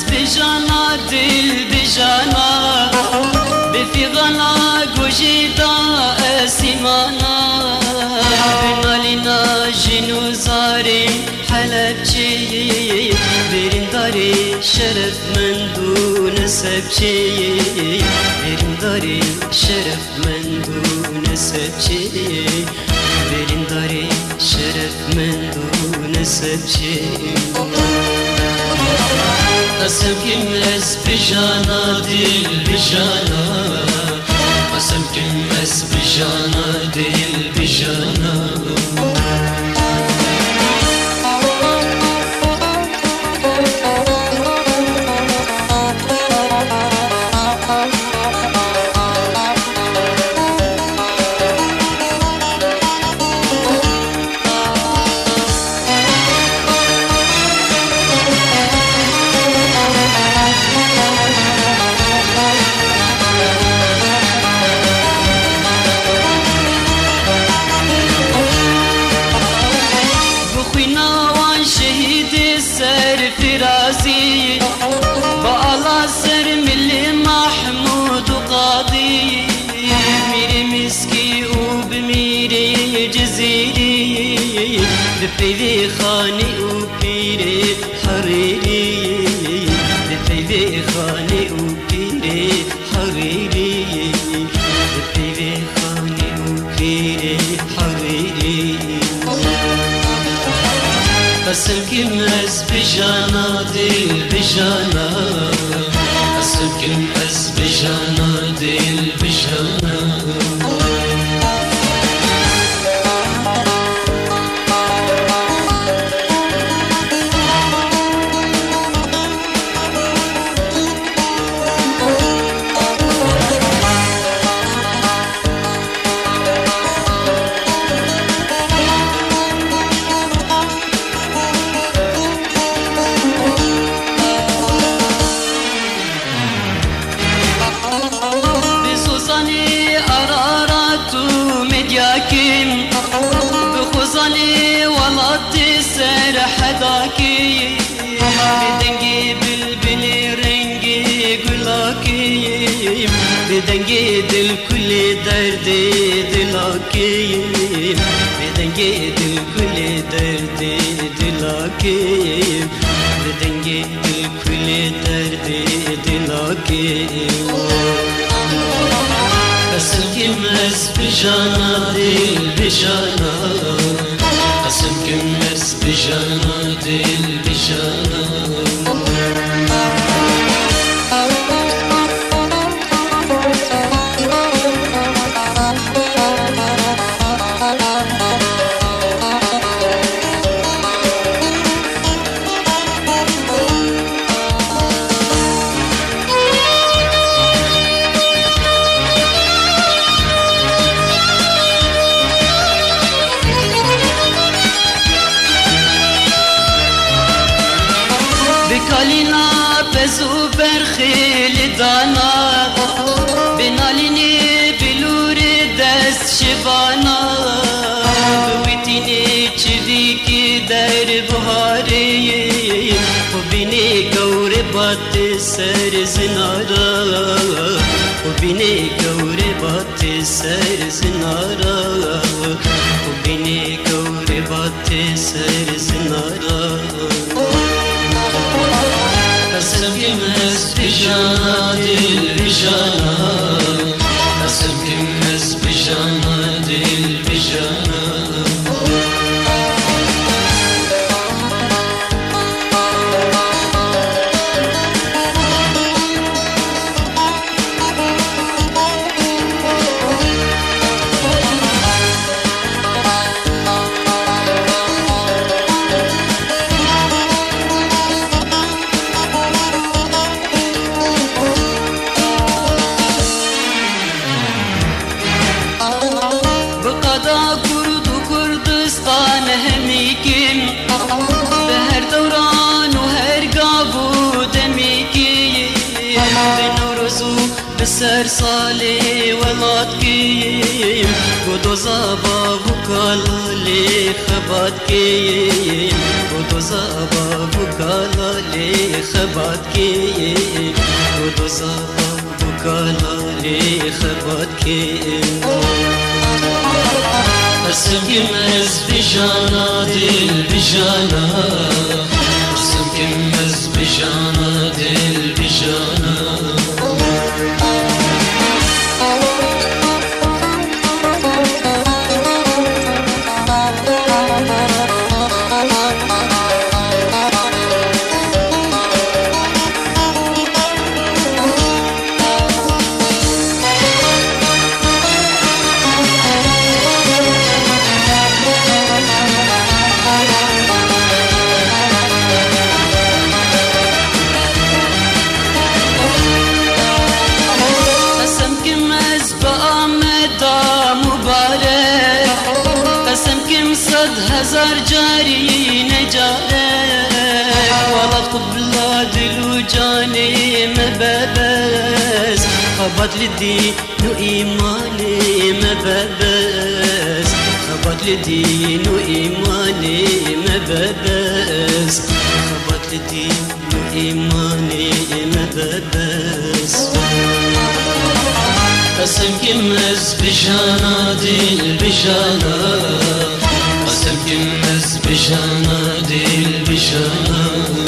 بجانا دل بجانا بفي غلا قجيدا اسيمانا بنالنا جنو زاري حلبجي برنداري شرف من دون سبجي برنداري شرف من دون سبجي برنداري شرف من دون سبجي قسم كمس بجانا دل بجانا قسم كمس بجانا دل بجانا فرازي بألا سر ملي محمود قاضي ميري مسكي وبميري جزيري بفيدي خاني وبيري حريري بفيدي خاني وبيري حريري بفيدي خاني وبيري حريري قسم كمس بجانا دل بجانا قسم كمس بجانا دل بجانا بخزاني ولط سر حداكي بدنجي بالبلي رنجي قلاكي بدنجي دل كل دردي دلاكي بدنجي دل كل دردي دلاكي بدنجي دل كل دردي دلاكي قسم كمس بجانا دل بجانا قسم كمس بجانا دل بجانا بكالينا بزو برخيل دانا بناليني بلور دست شبانا بويتيني چريكي در بهاري وبيني قوربات سر زنارا وبيني قوربات سر زنارا وبيني قوربات سر زنارا قسم كمس بجانا دل بجانا قسم كمس بجانا دل بجانا سر سالی ولاد کیم گدو زابا بکالالی خبات کیم گدو زابا بکالالی خبات کیم گدو زابا بکالالی خبات کیم قسم کم از بجانا دل بجانا قسم کم از بجانا دل بجانا هزار جاري نجارك والله قبل دلو جاني مبابس خبط للدين وإيماني مبابس خبط للدين وإيماني مبابس خبط للدين وإيماني مبابس قسم كمز بجانا دل بجانا قسم كمز بجانا دل بجانا